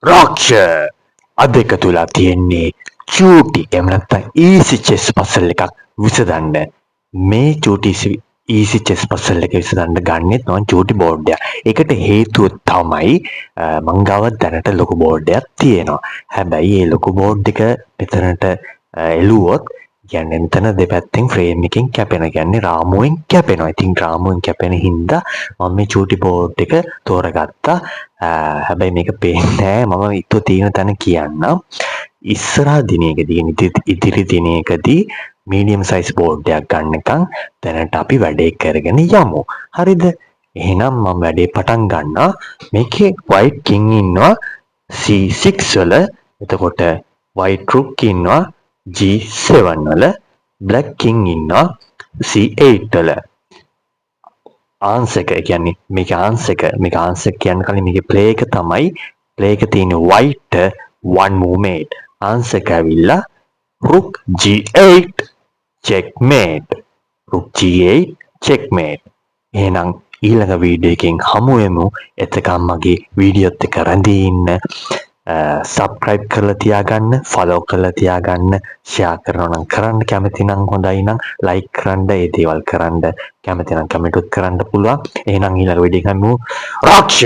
රාක්ෂ අද එකතු වෙලා තියෙන්නේ චූටි එහෙම නැත්නම් ඊසි චෙස් පසල් එකක් විසඳන්න. මේ චූටි ඊසි චෙස් පසල් එක විසඳන්න ගන්නෙත් මම චූටි බෝඩ් එකක්. ඒකට හේතුව තමයි මං ගාව දැනට ලොකු බෝඩ් එකක් තියෙනවා. හැබැයි මේ ලොකු බෝඩ් එක මෙතනට එළුවොත් කියන්නේ මෙතන දෙපැත්තෙන් ෆ්‍රේම් එකෙන් කැපෙන කියන්නේ රාමුවෙන් කැපෙනවා. ඉතින් රාමුවෙන් කැපෙන හින්දා මම මේ චූටි බෝඩ් එක තෝරගත්තා. හැබැයි මේක පේන්නේ නැහැ. මම ඉතුරු තියෙන තැන කියන්නම්. ඉස්සරහ දිනයකදී ඉදිරි දිනයකදී මීඩියම් සයිස් බෝඩ් එකක් ගන්නකම් දැනට අපි වැඩේ කරගෙන යමු. හරිද? එහෙනම් මම වැඩේ පටන් ගන්නවා. මේකේ white king ඉන්නවා C6 වල. එතකොට white rook ඉන්නවා G7 වල. black king ඉන්නවා C8 වල. ආන්සර් එක කියන්නේ මේක ආන්සර් කියන්න කලින් මේකේ ප්ලේ එක තමයි ප්ලේ එක තියෙන white one move mate. Answer එක ඇවිල්ලා rook G8 checkmate. rook G8 checkmate. එහෙනම් ඊළඟ වීඩියෝ එකෙන් හමු වෙමු. එතකම් මගේ වීඩියෝත් එක රැඳී ඉන්න. සබ්ස්ක්‍රයිබ් කරලා තියාගන්න, ෆලෝ කරලා තියාගන්න, ෂෙයා කරනවා නම් කරන්න, කැමති නම් හොඳයි නම් ලයික් කරන්න, ඒ දේවල් කරන්න, කැමති නම් කමෙන්ට් කරන්න පුළුවන්. එහෙනම් ඊළඟ වීඩියෝ එකෙන් හමු. රාක්ෂ